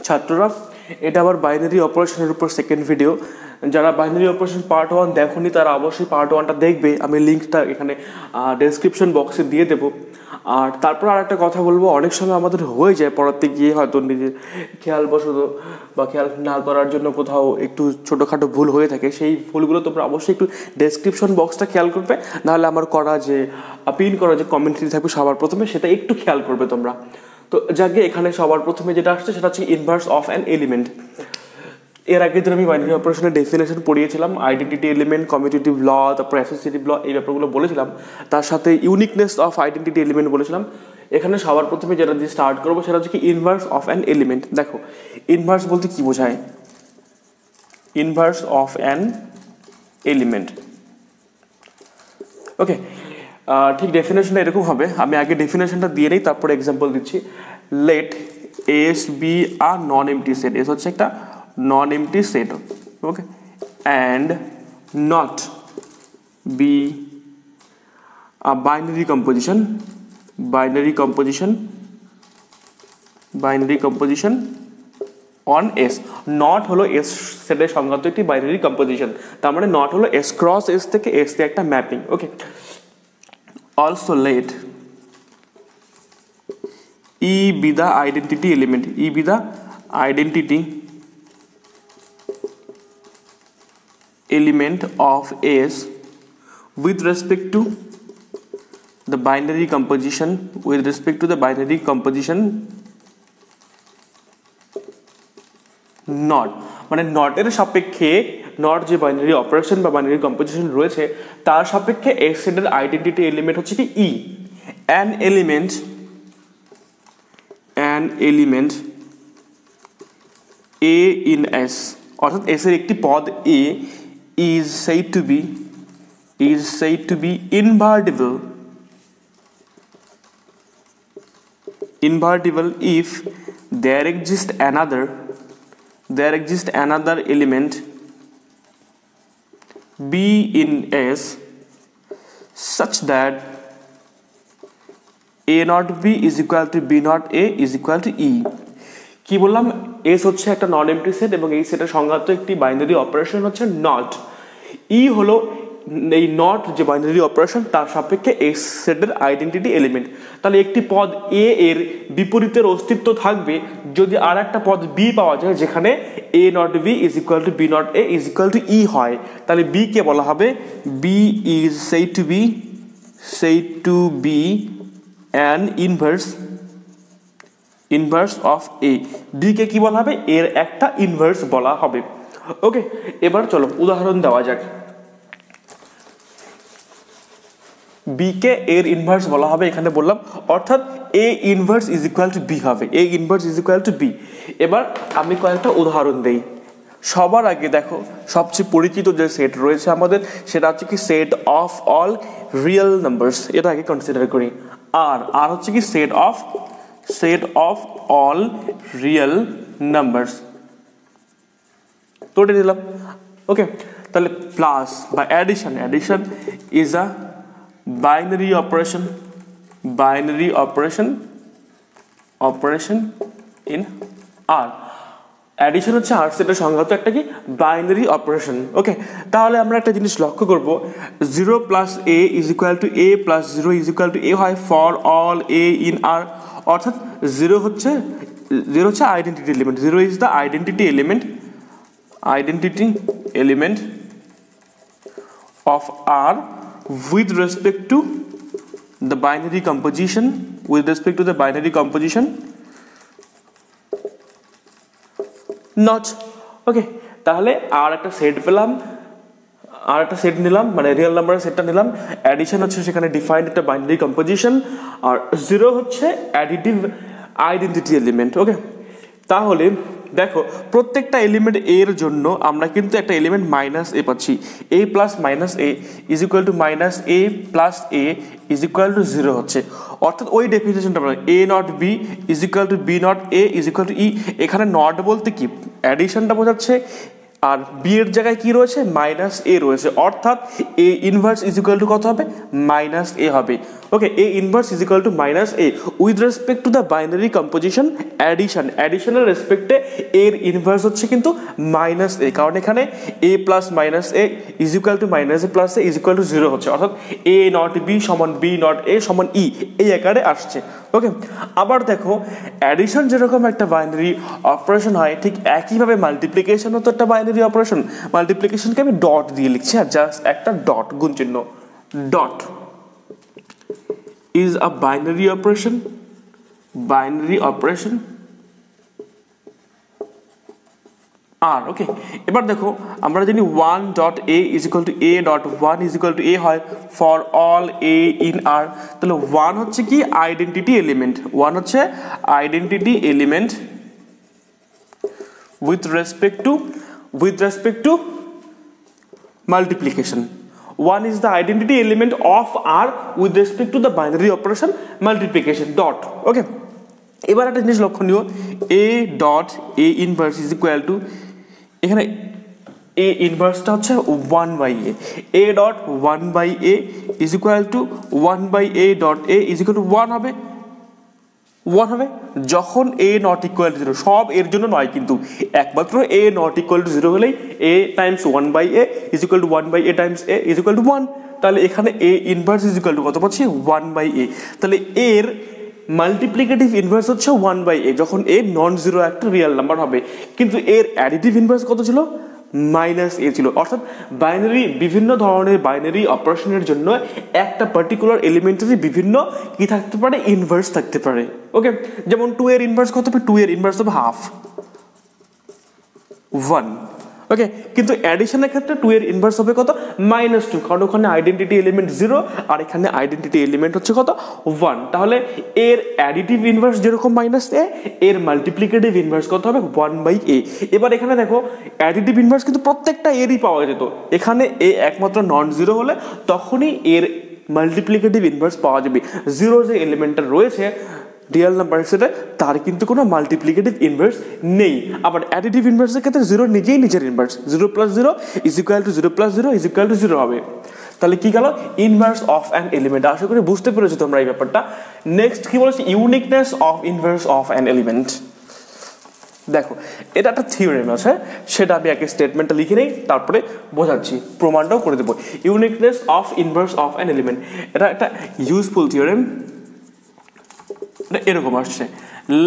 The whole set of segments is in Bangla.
ছাত্ররা, এটা আবার বাইনারি অপারেশনের উপর সেকেন্ড ভিডিও। যারা বাইনারি অপারেশন পার্ট 1 দেখোনি তারা অবশ্যই পার্ট 1টা দেখবে, আমি লিঙ্কটা এখানে ডেসক্রিপশন বক্সে দিয়ে দেবো। আর তারপর আর একটা কথা বলবো, অনেক সময় আমাদের হয়ে যায় পড়াতে গিয়ে হয়তো নিজের খেয়ালবশত বা খেয়াল না করার জন্য কোথাও একটু ছোটোখাটো ভুল হয়ে থাকে, সেই ভুলগুলো তোমরা অবশ্যই একটু ডেসক্রিপশন বক্সটা খেয়াল করবে, নাহলে আমার করা যে পিন করা যে কমেন্ট্রি থাকবে সবার প্রথমে সেটা একটু খেয়াল করবে তোমরা। তো যাকে এখানে সবার প্রথমে যেটা আসছে সেটা হচ্ছে ইনভার্স অফ অ্যান এলিমেন্ট। এর আগে দিন আমি বাইনারি অপারেশনের ডেফিনেশন পড়িয়েছিলাম, আইডেন্টিটি এলিমেন্ট, কমিউটেটিভ ল, তারপর অ্যাসোসিয়েটিভ ল, এই ব্যাপারগুলো বলেছিলাম। তার সাথে ইউনিকনেস অফ আইডেন্টিটি এলিমেন্ট বলেছিলাম। এখানে সবার প্রথমে যেটা দিয়ে স্টার্ট করবো সেটা হচ্ছে কি ইনভার্স অফ অ্যান এলিমেন্ট। দেখো ইনভার্স বলতে কি বোঝায়, ইনভার্স অফ অ্যান এলিমেন্ট। ওকে, ঠিক ডেফিনেশনটা এরকম হবে, আমি আগে ডেফিনেশনটা দিয়ে নিই তারপরে এক্সাম্পল দিচ্ছি। লেট এস বি আর নন এমটি সেট, এস হচ্ছে একটা non MT set, okay, and nought be binary composition, binary composition, binary composition on S. Nought হলো এস সেটের সংজ্ঞাত একটি বাইনারি কম্পোজিশন, তার মানে নট হলো এস ক্রস এস থেকে এস তে একটা mapping. Okay, also let E be the identity element, E be the identity element of S with respect to the binary composition, with respect to the binary composition not, মানে নটের সাপেক্ষে, নট যে বাইনারি অপারেশন বা বাইনারি কম্পোজিশন রয়েছে তার সাপেক্ষে এস সেটের আইডেন্টিটি এলিমেন্ট হচ্ছে কি ই। an element a in S, অর্থাৎ এস এর একটি পদ a is said to be invertible if there exists another element b in S such that a not b is equal to b not a is equal to e। কি বললাম, এস হচ্ছে একটা নন এমটি সেট এবং এই সেটের সংজ্ঞাত একটি বাইনারি অপারেশন হচ্ছে নট। ই হলো এই নট যে বাইনারি অপারেশন তার সাপেক্ষে এস সেটের আইডেন্টিটি এলিমেন্ট। তাহলে একটি পদ এ এর বিপরীতের অস্তিত্ব থাকবে যদি আর একটা পদ বি পাওয়া যায় যেখানে A not B is equal to B not A is equal to E হয়, তাহলে বি কে বলা হবে B is said to be an inverse of A। B কে কি বলা হবে, এর একটা ইনভার্স বলা হবে। ওকে, এবার চলো উদাহরণ দেওয়া যাক। বি কে এর ইনভার্স বলা হবে এখানে বললাম, অর্থাৎ A inverse is equal to B হবে, A inverse is equal to B. এবার আমি কয়েকটা উদাহরণ দেই। সবার আগে দেখো সবচেয়ে পরিচিত যে সেট রয়েছে আমাদের সেটা হচ্ছে কি set of all real numbers, এটা আগে কনসিডার করি। আর হচ্ছে কি set of all real numbers, তো এটা দিলাম। ওকে, তাহলে প্লাস বা addition is a binary operation in R. Addition হচ্ছে আর সেটের সংজ্ঞাত একটা কি বাইনারি অপারেশন। ওকে, তাহলে আমরা একটা জিনিস লক্ষ্য করব, 0 plus A is equal to A plus 0 is equal to A হয় for all A in R, অর্থাৎ 0 হচ্ছে identity element, 0 is the identity element of R with respect to the binary composition, not। Okay, তাহলে আর একটা সেট পেলাম, আর একটা সেট নিলাম, মানে রিয়েল নাম্বারের সেটটা নিলাম। অ্যাডিশন হচ্ছে সেখানে ডিফাইন্ড একটা বাইনারি কম্পোজিশন, আর 0 হচ্ছে অ্যাডিটিভ আইডেন্টিটি এলিমেন্ট। ওকে, তাহলে দেখো প্রত্যেকটা এলিমেন্ট এর জন্য আমরা কিন্তু একটা এলিমেন্ট মাইনাস এ পাচ্ছি, A plus minus A is equal to minus A plus A is equal to 0 হচ্ছে, অর্থাৎ ওই ডেফিনেশনটা A not B is equal to B not A is equal to E. এখানে নট বলতে কি অ্যাডিশনটা বোঝাচ্ছে, আর বি এর জায়গায় কি রয়েছে মাইনাস এ রয়েছে, অর্থাৎ A inverse is equal to কত হবে মাইনাস এ হবে। Okay, A inverse is equal to minus A with respect to the binary composition অ্যাডিশনের রেসপেক্টে এর ইনভার্স হচ্ছে কিন্তু মাইনাস এ, কারণ এখানে A plus minus A is equal to minus A plus A is equal to 0 হচ্ছে, অর্থাৎ এ নট বি সমান বি নট এ সমান ই এই আকারে আসছে। ওকে, আবার দেখো অ্যাডিশন যেরকম একটা বাইনারি অপারেশন হয় ঠিক একইভাবে মাল্টিপ্লিকেশনও তো একটা বাইনারি অপারেশন। মাল্টিপ্লিকেশনকে আমি ডট দিয়ে লিখছি, আর জাস্ট একটা ডট গুণ চিহ্ন, dot is a binary operation আর ওকে, এবার দেখো আমরা জানি 1.a is equal to a dot 1 is equal to a হয় for all a in R, তাহলে 1 হচ্ছে কি আইডেন্টিটি এলিমেন্ট, 1 হচ্ছে identity element with respect to multiplication. 1 is the identity element of R with respect to the binary operation multiplication dot. Okay, এবার একটা জিনিস লক্ষণীয়, a dot a inverse is equal to, এখানে a inverse টা হচ্ছে 1/a, a dot 1/a is equal to 1/a dot a is equal to 1 হবে, 1 হবে যখন a not equal to 0, সব এর জন্য নয় কিন্তু, একমাত্র a not equal to 0 হলেই a times 1/a is equal to 1/a times a is equal to 1, তাহলে এখানে a inverse is equal to কত পাচ্ছি 1/a, তাহলে এর মাল্টিপ্লিকেটিভ ইনভার্স হচ্ছে 1/a যখন a নন জিরো একটা রিয়েল নাম্বার হবে, কিন্তু এর অ্যাডিটিভ ইনভার্স কত ছিল মাইনাস এ ছিল, অর্থাৎ বাইনারি বিভিন্ন ধরনের বাইনারি অপারেশনের জন্য একটা পার্টিকুলার এলিমেন্টারি বিভিন্ন কি থাকতে পারে ইনভার্স থাকতে পারে। ওকে, যেমন 2 এর ইনভার্স কত হবে, 2 এর ইনভার্স হবে হাফ 1। ওকে, কিন্তু অ্যাডিশনের ক্ষেত্রে 2 এর ইনভার্স হবে কত -2, কারণ ওখানে আইডেন্টিটি এলিমেন্ট 0 আর এখানে আইডেন্টিটি এলিমেন্ট হচ্ছে কত 1, তাহলে এর অ্যাডিটিভ ইনভার্স যেরকম -a এর মাল্টিপ্লিকেটিভ ইনভার্স কত হবে 1/a। এবার এখানে দেখো অ্যাডিটিভ ইনভার্স কিন্তু প্রত্যেকটা এরই পাওয়া যেত, এখানে এ একমাত্র নন জিরো হলে তখনই এর মাল্টিপ্লিকেটিভ ইনভার্স পাওয়া যাবে, 0 যে এলিমেন্টটা রয়েছে রিয়েল নাম্বারের সাথে তার কিন্তু কোনো মাল্টিপ্লিকেটিভ ইনভার্স নেই। আবার অ্যাডিটিভ ইনভার্সের ক্ষেত্রে 0 নিজেই নিজের inverse, 0 + 0 is equal to 0 + 0 is equal to 0 হবে, তাহলে কি গেল ইনভার্স অফ অ্যান এলিমেন্ট। আশা করি বুঝতে পেরেছো তোমরা এই ব্যাপারটা। নেক্সট কি বলেছে, uniqueness of inverse of an element. দেখো এটা একটা থিওরেম আছে, সেটা আমি আগে স্টেটমেন্টটা লিখে নেই তারপরে বোঝাচ্ছি, প্রমাণটাও করে দেবো। Uniqueness of inverse of an element, এটা একটা ইউজফুল থিওরেম, এরকম আসছে,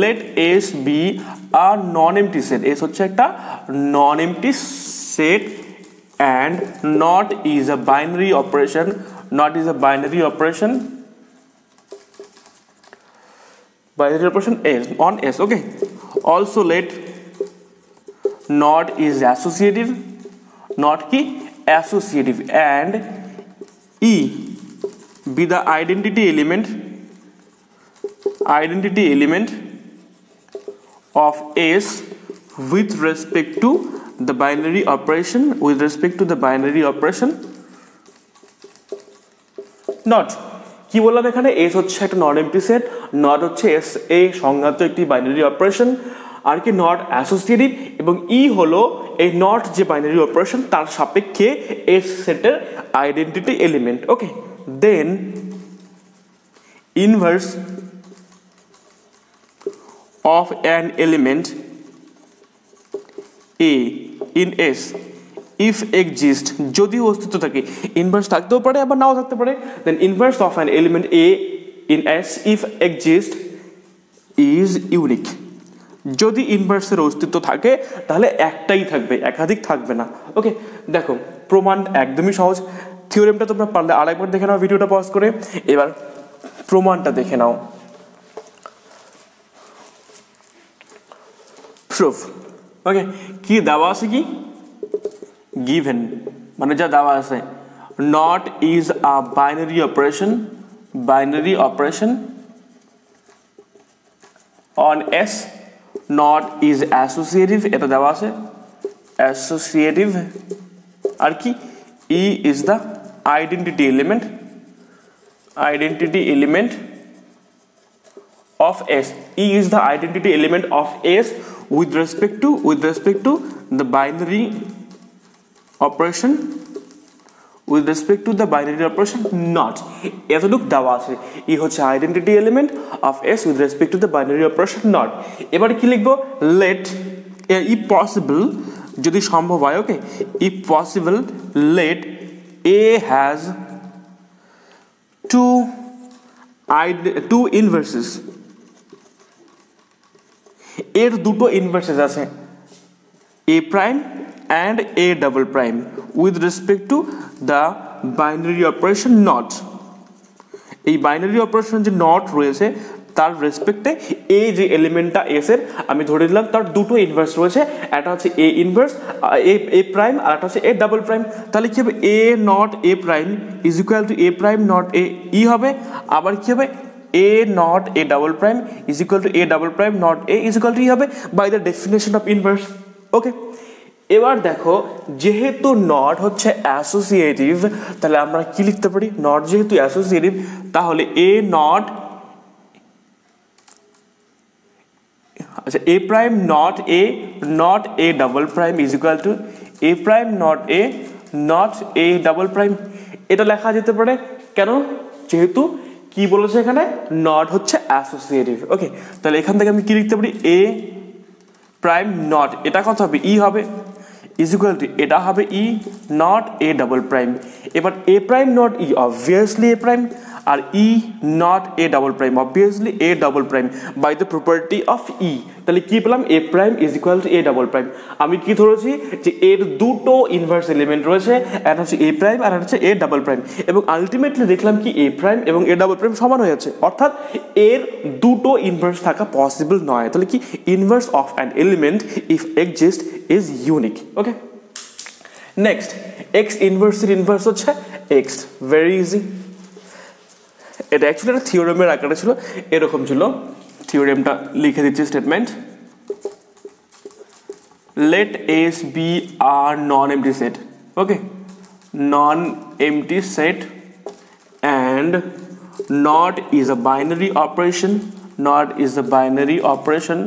let S be a non MT set, S হচ্ছে একটা non MT set and nought is a binary operation, binary operation S on S. Okay, also let not is associative, not key associative, and E be the identity element of S with respect to the binary operation, not কি বললাম এখানে, এস হচ্ছে একটা নন এমটি সেট, নট হচ্ছে এস এ সংজ্ঞাত একটি বাইনারি অপারেশন, আর কি নট অ্যাসোসিয়েটিভ, এবং ই হলো এই নট যে বাইনারি অপারেশন তার সাপেক্ষে এস সেটের identity element. Okay, then inverse of an element A in S if exist, যদি অস্তিত্ব থাকে, ইনভার্স থাকতেও পারে আবার নাও থাকতে পারে, then inverse of an element A in S if exist is unique. যদি ইনভার্সের অস্তিত্ব থাকে তাহলে একটাই থাকবে, একাধিক থাকবে না। ওকে, দেখো প্রমাণ একদমই সহজ, থিওরেমটা তোমরা পারলে আরেকবার দেখে নাও ভিডিওটা পজ করে, এবার প্রমাণটা দেখে নাও। প্রুফ। ওকে, কি দেওয়া আছে, কি given মানে যা দেওয়া আছে, not is a binary operation on S, not is associative, এটা দেওয়া আছে associative, আর কি E is the identity element of S, E is the identity element of S with respect to the binary operation with respect to the binary operation not এতটুক দেওয়া আছে ই হচ্ছে identity element of s with respect to the binary operation not এবারে কি লিখবো let if possible যদি সম্ভব হয় ওকে if possible let a has two inverses এর দুটো ইনভার্সেস আছে a prime and a double prime with respect to the binary operation not এই বাইনারি অপারেশন যে নট রয়েছে তার রেসপেক্টে এ যে এলিমেন্টটা এস এর আমি ধরে নিলাম তার দুটো ইনভার্স রয়েছে একটা হচ্ছে এ ইনভার্স এ প্রাইম আর একটা হচ্ছে এ ডাবল প্রাইম তাহলে কি হবে A not A prime is equal to A prime not A E হবে আবার কি হবে a not a double prime is equal to a double prime not a is equal to e হবে by the definition of inverse ওকে এবার দেখো যেহেতু নট হচ্ছে অ্যাসোসিয়েটিভ তাহলে আমরা কি লিখতে পারি নট যেহেতু অ্যাসোসিয়েটিভ তাহলে a not আচ্ছা a prime not a double prime is equal to a prime not a double prime এটা লেখা যেতে পারে কেন যেহেতু কি বলেছে এখানে নট হচ্ছে অ্যাসোসিয়েটিভ ওকে তাহলে এখান থেকে আমি কি লিখতে পারি a prime not এটা কত হবে e হবে is equal to এটা হবে e not a double prime এবার a prime not e obviously a prime R e not a double prime obviously a double prime by the property of e তাহলে কি পেলাম a prime is equal to a double prime আমি কি ধরেছি যে এর দুটো ইনভার্স এলিমেন্ট রয়েছে একটা হচ্ছে a prime আর একটা হচ্ছে a double prime এবং আলটিমেটলি দেখলাম কি a prime এবং a double prime সমান হয়ে যাচ্ছে অর্থাৎ এর দুটো ইনভার্স থাকা পসিবল নয় তাহলে কি inverse of an element if exist is unique okay next x inverse এর ইনভার্স হচ্ছে x ভেরি ইজি এটা অ্যাকচুয়ালি একটা থিওরেমের আকারে ছিল এরকম ছিল থিওরেমটা লিখে দিচ্ছি statement let s be a non-empty set okay non-empty set and not is a binary operation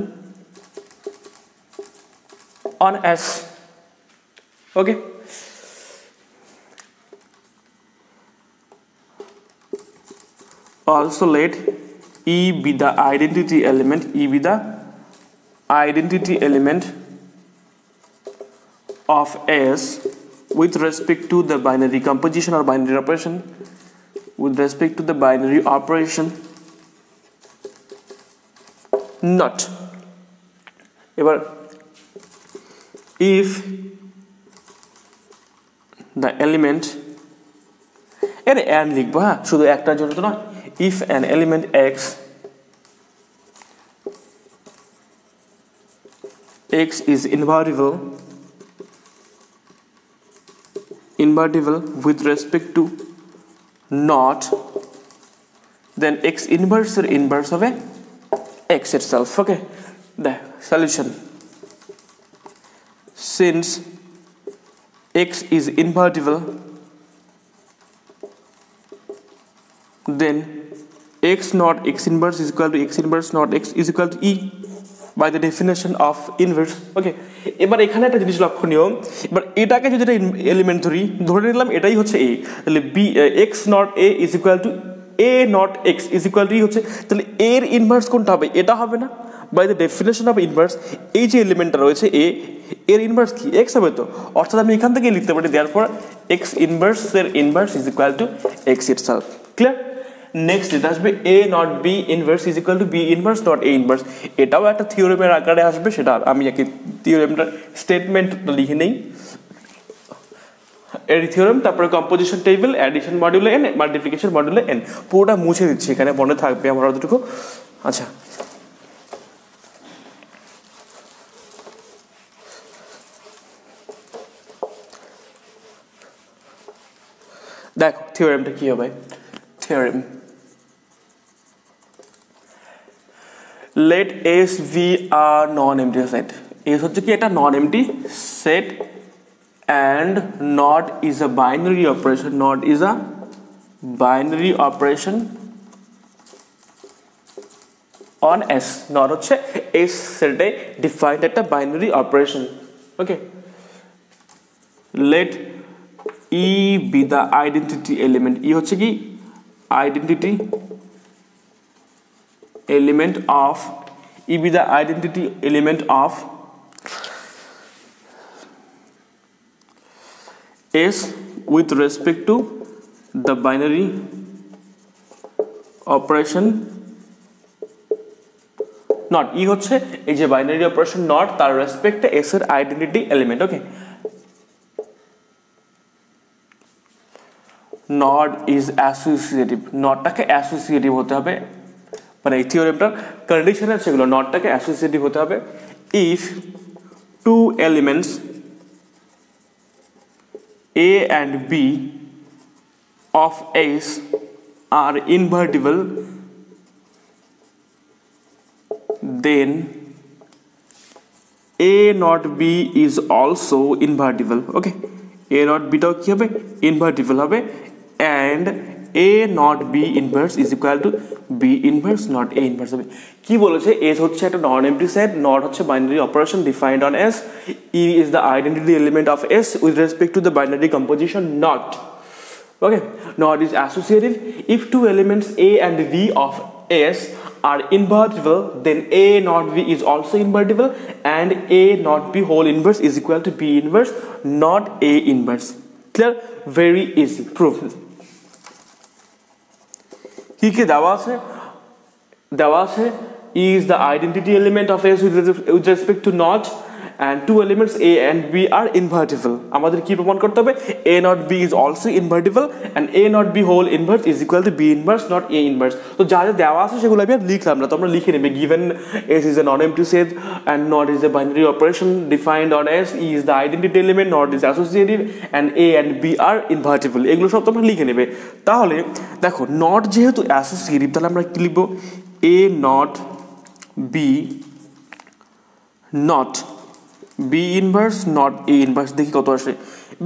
on s okay also let e be the identity element of s with respect to the binary composition or binary operation not এবার if the element এর and লিখবো হ্যাঁ শুধু একটার জন্য তো না if an element x is invertible with respect to not then x inverse or inverse of x itself okay the solution since x is invertible then x not x inverse is equal to x inverse not x is equal to e by the definition of inverse okay এবার এখানে একটা জিনিস লক্ষণীয় এবার এটাকে যদি একটা এলিমেন্ট ধরে নিলাম এটাই হচ্ছে a তাহলে b x not a is equal to a not x is equal to e হচ্ছে তাহলে এর ইনভার্স কোনটা হবে এটা হবে না by the definition of inverse এই যে এলিমেন্টটা রয়েছে a এর ইনভার্স কি x হবে তো অর্থাৎ আমি এখান থেকে লিখতে পারি therefore x inverse এর inverse is equal to x itself clear next এটা আসবে a not b inverse is equal to b inverse not a inverse এটাও একটা থিওরেমের আকারে আসবে সেটা আমি একই থিওরেমটা স্টেটমেন্টটা লিখে নেই এর থিওরেম তারপরে composition table addition modulo n multiplication modulo n পুরোটা মুছে দিচ্ছি এখানে মনে থাকবে আমার অতটুকু আচ্ছা দেখো থিওরেমটা কি হবে theorem let s be a non-empty set s হচ্ছে কি এটা non-empty set and not is a binary operation on s not হচ্ছে s সেটে ডিফাইন্ড একটা binary operation okay let E be the identity element. E হচ্ছে কি identity element of E be the identity element of S with respect to the binary operation not. E হচ্ছে এই যে বাইনারি অপারেশন নট তার রেসপেক্টে S এর identity element. Okay, not is associative, নটটাকে অ্যাসোসিয়েটিভ হতে হবে, মানে এই থিওরেমটার কন্ডিশন আছে সেগুলো, নটটাকে অ্যাসোসিয়েটিভ হতে হবে if two elements A and B of S are invertible, then A not B is also invertible. Okay, A not B টাও কি হবে invertible হবে, and A not B inverse is equal to B inverse not A inverse হবে। কি বলেছে, S হচ্ছে একটা নন এমপ্টি সেট, নট হচ্ছে binary operation defined on S, E is the identity element of S with respect to the binary composition not. Okay, not is associative. If two elements A and V of S are invertible, then A not B is also invertible, and A not B whole inverse is equal to B inverse not A inverse. Clear? Very easy proof. কি কি দেওয়া আছে is the identity element of S with respect to not, and two elements A and B are invertible. আমাদের কি প্রমাণ করতে হবে, A not B is also invertible, and A not B whole inverse is equal to B inverse not A inverse. তো যা যা দেওয়া আছে সেগুলো আমি আর লিখলাম না, তোমরা লিখে নেবে। given S is a non-empty set and not is a binary operation defined on S, E is the identity element, not is associative, and A and B are invertible, এগুলো সব তোমরা লিখে নেবে। তাহলে দেখো not যেহেতু অ্যাসোসিয়েটিভ, তাহলে আমরা কি লিখবো, A not B not B inverse not A inverse। দেখি কত আসে,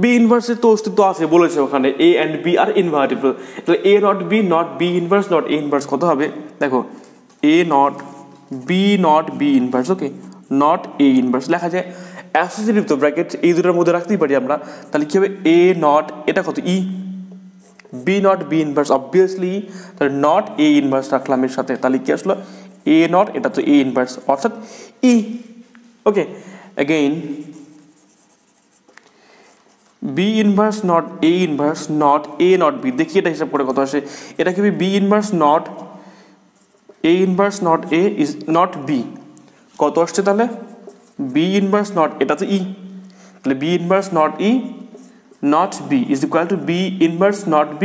B inverse এর তো অস্তিত্ব আছে, বলেছে ওখানে A and B are invertible, তাহলে A not B not B inverse not A inverse কত হবে, দেখো A not B not B inverse, okay, not A inverse লেখা যায়। অ্যাসোসিয়েটিভ তো ব্র্যাকেট এই দুটোর মধ্যে রাখতেই পারি আমরা, তাহলে কি হবে A not, এটা কত E, B not B inverse obviously, তাহলে not A inverse রাখলাম এর সাথে, তাহলে কি আসলো A not, এটা তো A inverse অর্থাৎ E। Okay, again B inverse not A inverse not A not B, দেখি এটা হিসাব করে কত আসে, এটা কি B inverse not A inverse not A is not B, কত আসছে তাহলে B inverse not, এটা তো E, তাহলে B inverse not E not B is equal to B inverse not B,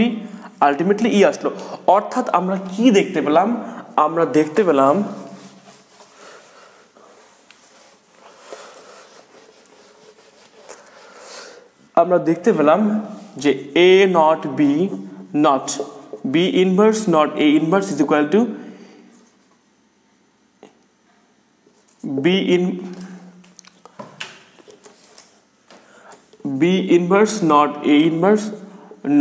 ultimately E আসলো। অর্থাৎ আমরা কি দেখতে পেলাম, আমরা দেখতে পেলাম যে A not B not B inverse not A inverse is equal to B inverse not A inverse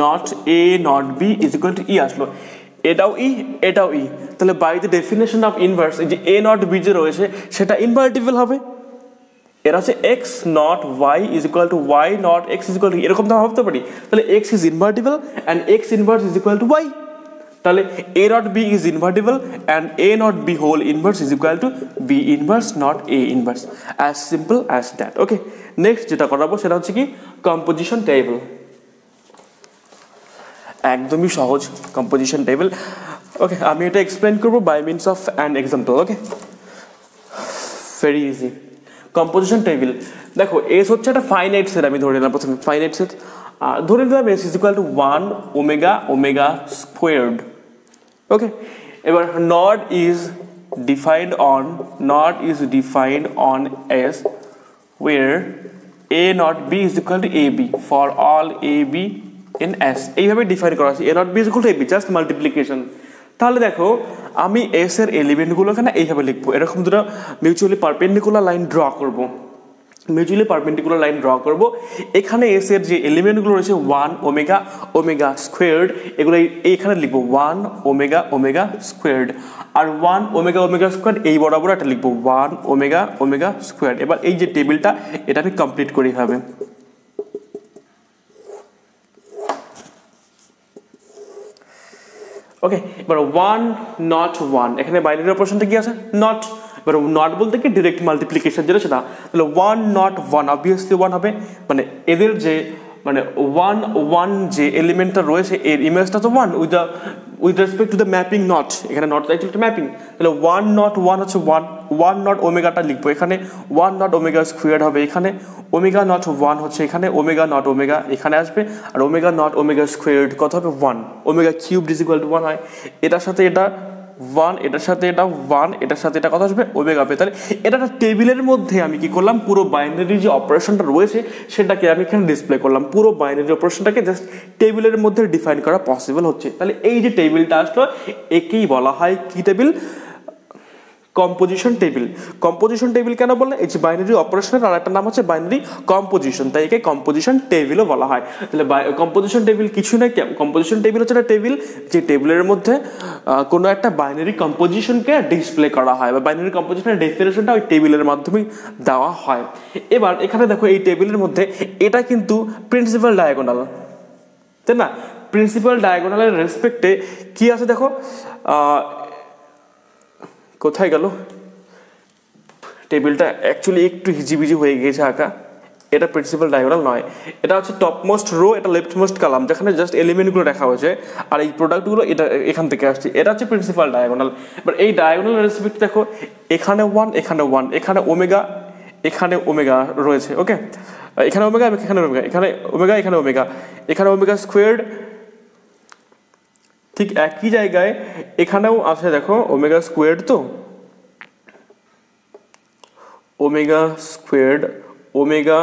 not A not B is equal to E আসলো। এটাও E এটাও E, তাহলে by the definition of inverse এই যে A not B যে রয়েছে সেটা ইনভার্টিবল হবে। এর আছে x not y is equal to y not x is equal to, এরকম তো ভাবতে পারি, তাহলে x is invertible and x inverse is equal to y, তাহলে A not B is invertible and A not B whole inverse is equal to B inverse not A inverse, as simple as that. Okay, next যেটা করাবো সেটা হচ্ছে কি কম্পোজিশন টেবিল। একদমই সহজ কম্পোজিশন টেবিল। ওকে, আমি এটা এক্সপ্লেন করবো by means of an example. Okay, very easy. Composition table দেখো, এস হচ্ছে একটা ফাইনাইট সেট, আমি ধরে নিলাম প্রথমে ফাইনাইট সেট, ধরে নিলাম S is equal to 1 omega omega squared. Okay, এবার not is defined on S where A not B is equal to AB for all AB in S, এইভাবে ডিফাইন করা আছে। A not B is equal to AB, just multiplication. তাহলে দেখো আমি এস এর এলিমেন্টগুলো এখানে এইভাবে লিখবো, এরকম দুটো মিউচুয়ালি পারপেন্ডিকুলার লাইন ড্র করব। এখানে এস এর যে এলিমেন্টগুলো রয়েছে 1 ওমেগা ওমেগা স্কোয়ার্ড, এগুলো এইখানে লিখবো 1 ওমেগা ওমেগা স্কোয়ার্ড, আর 1 ওমেগা ওমেগা স্কোয়ার্ড এই বরাবর একটা লিখবো 1 ওমেগা ওমেগা স্কোয়ার্ড। এবার এই যে টেবিলটা এটা আমি কমপ্লিট করি হবে। ওকে, এবার 1 not 1, এখানে বাইনারি অপারেশনটা কি আছে? নট। এবার নট বলতে কি ডিরেক্ট মাল্টিপ্লিকেশন যেটা সেটা, তাহলে 1 not 1 অবভিয়াসলি 1 হবে, মানে এদের যে মানে 1 যে এলিমেন্টটা রয়েছে এর ইমেজটা তো 1 with respect to the mapping not, এখানে নট অ্যাকচুয়ালি একটা ম্যাপিং, তাহলে 1 not 1 হচ্ছে 1 not ওমেগাটা লিখবো এখানে, 1 not ওমেগা স্কোয়ার হবে এখানে, ওমেগা নট 1 হচ্ছে এখানে, ওমেগা নট ওমেগা এখানে আসবে, আর ওমেগা নট ওমেগা স্কোয়ার্ড কত হবে? 1, omega cube is equal to 1 হয়, এটার সাথে এটা 1, এটার সাথে এটা 1, এটার সাথে এটা কত আসবে? ওমেগা হবে। তাহলে এটা একটা টেবিলের মধ্যে আমি কি করলাম, পুরো বাইনারি যে অপারেশনটা রয়েছে সেটাকে আমি এখানে ডিসপ্লে করলাম, পুরো বাইনারি অপারেশনটাকে জাস্ট টেবিলের মধ্যে ডিফাইন করা পসিবল হচ্ছে। তাহলে এই যে টেবিলটা আসলো একেই বলা হয় কি table? Composition table. Composition table কেন বললে? এই যে বাইনারি অপারেশনের আর একটা নাম হচ্ছে বাইনারি কম্পোজিশন, তাই একে কম্পোজিশন টেবিলও বলা হয়। তাহলে কম্পোজিশন টেবিল কিছু না, কম্পোজিশন টেবিল হচ্ছে একটা টেবিল যে টেবিলের মধ্যে কোনো একটা বাইনারি কম্পোজিশনকে ডিসপ্লে করা হয়, বা বাইনারি কম্পোজিশনের ডেফিনেশনটা ওই টেবিলের মাধ্যমে দেওয়া হয়। এবার এখানে দেখো এই টেবিলের মধ্যে এটা কিন্তু প্রিন্সিপাল ডায়াগোনাল, তাই না? প্রিন্সিপাল ডায়াগোনালের রেসপেক্টে কি আছে দেখো, কোথায় গেল টেবিলটা? অ্যাকচুয়ালি একটু হিজিবিজি হয়ে গিয়েছে আঁকা, এটা প্রিন্সিপাল ডায়াগোনাল নয়, এটা হচ্ছে টপমোস্ট রো, এটা লেফটমোস্ট কলাম যেখানে জাস্ট এলিমেন্টগুলো রাখা হয়েছে, আর এই প্রোডাক্টগুলো এটা এখান থেকে আসছে, এটা হচ্ছে প্রিন্সিপাল ডায়াগোনাল। এবার এই ডায়াগোনাল রেসপেক্ট দেখো, এখানে 1, এখানে 1, এখানে ওমেগা, এখানে ওমেগা রয়েছে, ওকে, এখানে ওমেগা, এখানে ওমেগা, এখানে ওমেগা, এখানে ওমেগা, এখানে ওমেগা স্কোয়ার্ড, ঠিক একই জায়গায় এখানেও আছে দেখো ওমেগা স্কোয়ার্ড, তো ওমেগা স্কোয়ার্ড, ওমেগা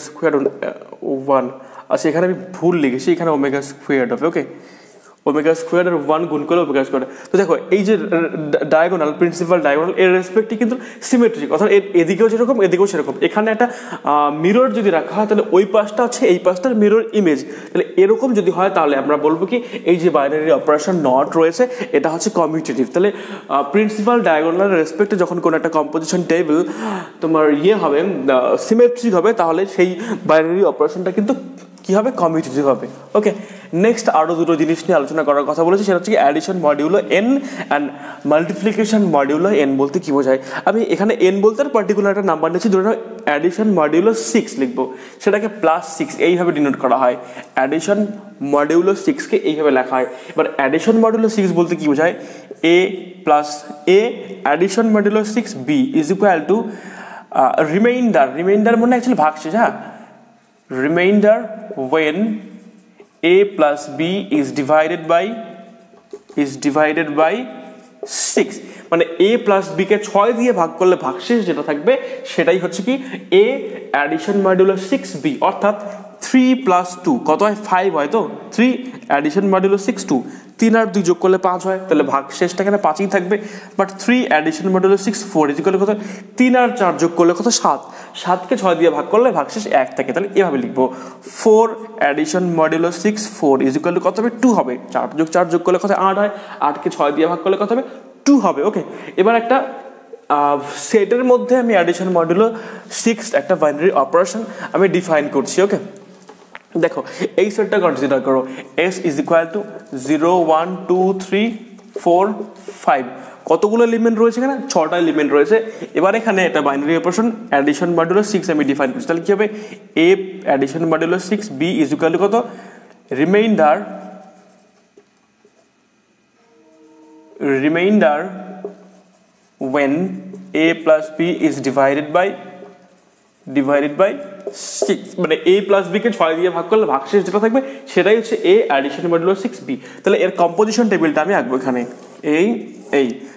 স্কোয়ার 1, আচ্ছা এখানে আমি ভুল লিখেছি, এখানে ওমেগা স্কোয়ার্ড হবে, ওকে, ওমেগা স্কোয়ার আর 1 গুণ করে ওমেগা স্কোয়ার। তো দেখো এই যে ডায়াগোনাল, প্রিন্সিপাল ডায়াগোনাল এর রেসপেক্টে কিন্তু সিমেট্রিক, অর্থাৎ এদিকেও যেরকম এদিকেও সেরকম। এখানে একটা মিরর যদি রাখা হয় তাহলে ওই পাশটা আছে এই পাশটার মিরর ইমেজ, তাহলে এরকম যদি হয় তাহলে আমরা বলবো কি এই যে বাইনারি অপারেশন নট রয়েছে এটা হচ্ছে কমিউটেটিভ। তাহলে প্রিন্সিপাল ডায়াগোনালের রেসপেক্টে যখন কোনো একটা কম্পোজিশন টেবিল তোমার হবে সিমেট্রিক হবে, তাহলে সেই বাইনারি অপারেশনটা কিন্তু কি হবে? কমিউটেটিভ হবে। ওকে, নেক্সট আরও দুটো জিনিস নিয়ে আলোচনা করার কথা বলেছি, সেটা হচ্ছে addition modulo N and multiplication modulo N বলতে কি বোঝায়। আমি এখানে এন বলতে পার্টিকুলার একটা নাম্বার নিচ্ছি, ধরে নাও অ্যাডিশন মডিউলো 6 লিখবো, সেটাকে +6 এইভাবে ডিনোট করা হয়, অ্যাডিশন মডিউলো 6কে এইভাবে লেখা হয়। এবার অ্যাডিশন মডিউলো 6 বলতে কি বোঝায়? a plus a addition modulo 6b is equal two reminder মানে অ্যাকচুয়ালি ভাগশেষ, হ্যাঁ, remainder when a plus b is divided by 6, মানে a plus b কে 6 দিয়ে ভাগ করলে ভাগশেষ যেটা থাকবে সেটাই হচ্ছে কি a অ্যাডিশন মডিউলো 6b, অর্থাৎ 3 + 2 কত হয়? 5 হয়, তো 3 অ্যাডিশন মডিউলো 6 2, 3 আর 2 যোগ করলে 5 হয়, তাহলে ভাগশেষটা এখানে 5ই থাকবে। But 3 addition modulo 6 4 is equal কত? 3 আর 4 যোগ করলে কত? 7, 7কে 6 দিয়ে ভাগ করলে ভাগশেষ 1 থাকে, তাহলে এভাবে লিখবো 4 অ্যাডিশন মডিউলো 6 4 ইজ ইকুয়াল কত হবে? 2 হবে, 4 যোগ 4 যোগ করলে কত? 8 হয়, 8কে 6 দিয়ে ভাগ করলে কত হবে? 2 হবে। ওকে, এবার একটা সেটের মধ্যে আমি অ্যাডিশন মডিউলো 6 একটা বাইনারি অপারেশন আমি ডিফাইন করছি। ওকে, দেখো এই সেটটা কনসিডার করো, s ইজ ইকুয়াল টু 0 1 2 3 4 5, কতগুলো এলিমেন্ট রয়েছে এখানে? 6টা এলিমেন্ট রয়েছে। এবার এখানে একটা বাইনারি অপারেশন অ্যাডিশন মডিউলো 6 আমি ডিফাইন করছি, তাহলে কি হবে? a addition modulo 6 b is equal to কত? Remainder when a plus b is divided by 6, মানে a plus b কে 6 দিয়ে ভাগ করলে ভাগশেষ যেটা থাকবে সেটাই হচ্ছে a অ্যাডিশন মডিউলো 6b। তাহলে এর কম্পোজিশন টেবিলটা আমি আঁকবো এখানে, এই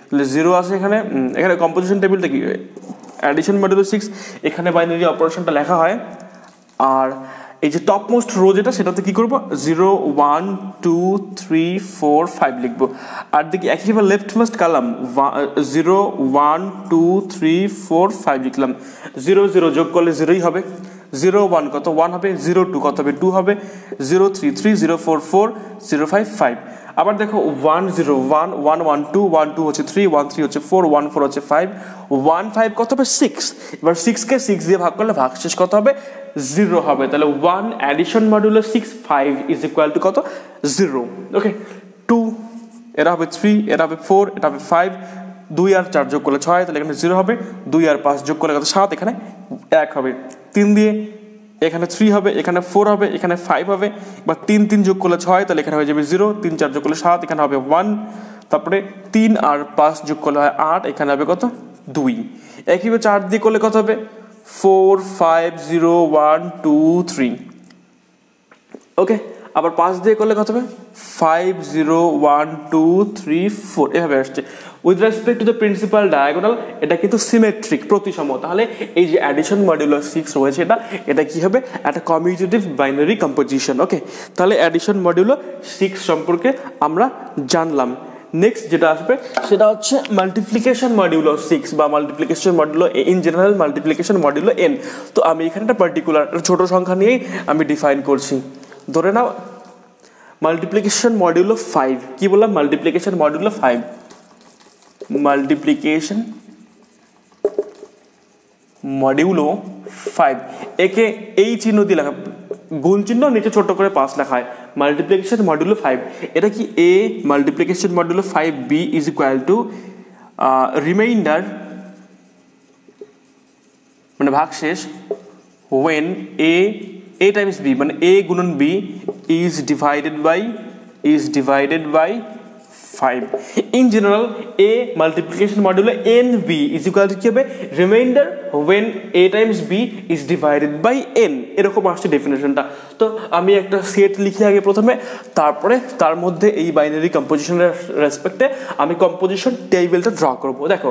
তাহলে 0 আছে এখানে, এখানে কম্পোজিশন টেবিলটা কি? অ্যাডিশন মডিউলো 6, এখানে বাইনারি অপারেশনটা লেখা হয়, আর এই যে টপ মোস্ট রো যেটা সেটাতে কি করবো? 0 1 2 3 4 5 লিখবো, আর দেখি একইভাবে লেফট মোস্ট কলাম 0 1 2 3 4 5 লিখলাম, 0 0 যোগ করলে 0ই হবে, 0 1 কত? 1 হবে, 0 2 কত হবে? 2 হবে, 0 3 3 0 4 4 0 5 5, আবার দেখো 1 0 1 1 1 2 1 2 হচ্ছে 3 1 3 হচ্ছে 4 1 4 হচ্ছে 5 1 5 কত হবে 6। এবার 6 কে 6 দিয়ে ভাগ করলে ভাগশেষ কত হবে 0 হবে। তাহলে 1 addition modulo 6 5 is equal to কত 0। ওকে 2 এটা হবে 3 এটা হবে 4 এটা হবে 5 2 আর 4 যোগ করলে 6 তাহলে এখানে 0 হবে 2 আর 5 যোগ করলে কত 7 এখানে 1 হবে 3 দিয়ে এখানে 3 হবে এখানে 4 হবে এখানে 5 হবে বা 3 3 যোগ করলে 6 তাহলে এখানে হয়ে যাবে 0 3 4 যোগ করলে 7 এখানে হবে 1 তারপরে 3 আর 5 যোগ করলে হয় 8 এখানে হবে কত 2 একইভাবে 4 দিয়ে করলে কত হবে 4 5 0 1 2 3। ওকে আবার 5 দিয়ে করলে কত হবে 5 0 1 2 3 4 এভাবে আসছে। With respect to the principal diagonal এটা কিন্তু সিমেট্রিক প্রতিসম। তাহলে এই যে অ্যাডিশন মডুলো 6 রয়েছে এটা কি হবে একটা কমিউটেটিভ বাইনারি কম্পোজিশন। ওকে তাহলে অ্যাডিশন মডুলো 6 সম্পর্কে আমরা জানলাম। নেক্সট যেটা আসবে সেটা হচ্ছে মাল্টিপ্লিকেশন মডুলো 6 বা multiplication modulo in general multiplication modulo n। তো আমি এখানে একটা পার্টিকুলার ছোট সংখ্যা নিয়েই আমি ডিফাইন করছি। ধরে নাও মাল্টিপ্লিকেশন মডুলো 5 কি বললাম মাল্টিপ্লিকেশন মডুলো 5 মাল্টিপ্লিকেশন মডুলো 5 একে এই চিহ্ন দিয়ে লেখা গুণ চিহ্ন নিচে ছোট করে 5 লেখা হয় মাল্টিপ্লিকেশন মডুলো 5। এটা কি a multiplication modulo 5 b is equal two reminder মানে ভাগশেষ when a times b মানে a গুণন b is divided by 5। in general a multiplication modulo nb is equal to কি হবে remainder when a times b is divided by n এরকম আসছে ডেফিনেশনটা। তো আমি একটা সেট লিখি আগে প্রথমে তারপরে তার মধ্যে এই বাইনারি কম্পোজিশনের রেসপেক্টে আমি কম্পোজিশন টেবিলটা ড্র করব। দেখো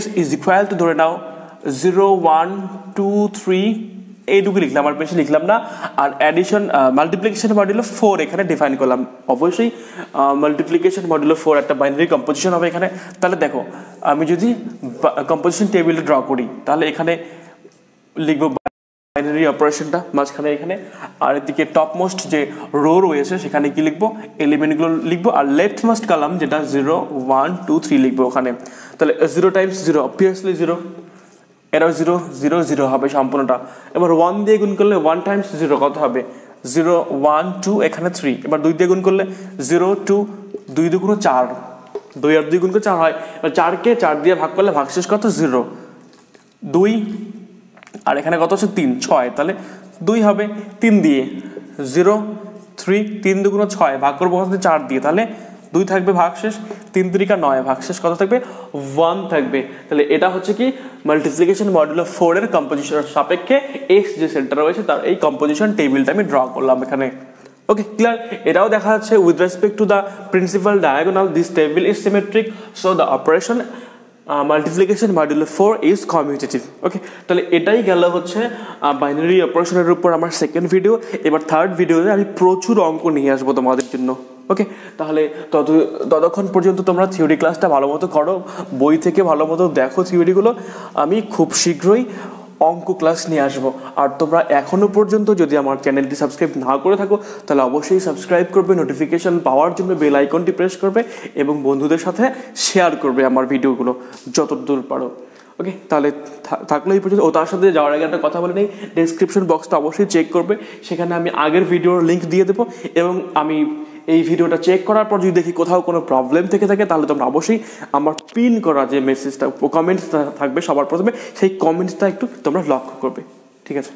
s is equal to ধরে নাও 0 1 2 3 এইটুকু লিখলাম আর বেশি লিখলাম না। আর অ্যাডিশন মাল্টিপ্লিকেশন মডুলো 4 এখানে ডিফাইন করলাম। অবশ্যই মাল্টিপ্লিকেশন মডুলো 4 একটা বাইনারি কম্পোজিশন হবে এখানে। তাহলে দেখো আমি যদি কম্পোজিশন টেবিলটা ড্র করি তাহলে এখানে লিখবো বাইনারি অপারেশনটা মাঝখানে এখানে আর এদিকে টপ মোস্ট যে রো রয়েছে সেখানে কি লিখবো এলিমেন্টগুলো লিখবো আর লেফট মোস্ট কলাম যেটা 0 1 2 3 লিখবো ওখানে। তাহলে 0 টাইমস 0 অবভিয়াসলি 0 এরাও 0 0 0 হবে সম্পূর্ণটা। এবার 1 দিয়ে গুণ করলে 1 টাইমস 0 কত হবে 0 1 2 এখানে 3। এবার 2 দিয়ে গুণ করলে 0 2 2 দুগুণ 4 2 আর 2 গুণ করে 4 হয়। এবার 4 কে 4 দিয়ে ভাগ করলে ভাগশেষ কত 0 2 আর এখানে কত হচ্ছে 3 6 তাহলে 2 হবে 3 দিয়ে 0 3 3 দুগুণ 6 ভাগ করবো 4 দিয়ে তাহলে 2 থাকবে ভাগশেষ 3 3 9 ভাগশেষ কত থাকবে 1 থাকবে। তাহলে এটা হচ্ছে কি মাল্টিপ্লিকেশন মডুলো 4 এর কম্পোজিশনের সাপেক্ষে x যে সেলটা রয়েছে তার এই কম্পোজিশন টেবিলটা আমি ড্র করলাম এখানে। Okay clear. এটাও দেখা যাচ্ছে with respect to the principal diagonal this table is symmetric so the operation multiplication modulo 4 is commutative. Okay তাহলে এটাই গেল হচ্ছে বাইনারি অপারেশনের উপর আমার সেকেন্ড ভিডিও। এবার থার্ড ভিডিওতে আমি প্রচুর অঙ্ক নিয়ে আসবো তোমাদের জন্য। ওকে তাহলে ততক্ষণ পর্যন্ত তোমরা থিওরি ক্লাসটা ভালো মতো করো বই থেকে ভালো মতো দেখো থিওরিগুলো। আমি খুব শীঘ্রই অঙ্ক ক্লাস নিয়ে আসবো। আর তোমরা এখনও পর্যন্ত যদি আমার চ্যানেলটি সাবস্ক্রাইব না করে থাকো তাহলে অবশ্যই সাবস্ক্রাইব করবে নোটিফিকেশান পাওয়ার জন্য বেল আইকনটি প্রেস করবে এবং বন্ধুদের সাথে শেয়ার করবে আমার ভিডিওগুলো যতদূর পারো। ওকে তাহলে থাকলো এই পর্যন্ত। ও তার সাথে যাওয়ার আগে একটা কথা বলে নেই ডেসক্রিপশন বক্সটা অবশ্যই চেক করবে সেখানে আমি আগের ভিডিওর লিঙ্ক দিয়ে দেবো এবং আমি এই ভিডিওটা চেক করার পর যদি দেখি কোথাও কোনো প্রবলেম থেকে থাকে তাহলে তোমরা অবশ্যই আমার পিন করা যে মেসেজটা কমেন্ট থাকবে সবার প্রথমে সেই কমেন্টটা একটু তোমরা লক্ষ্য করবে। ঠিক আছে।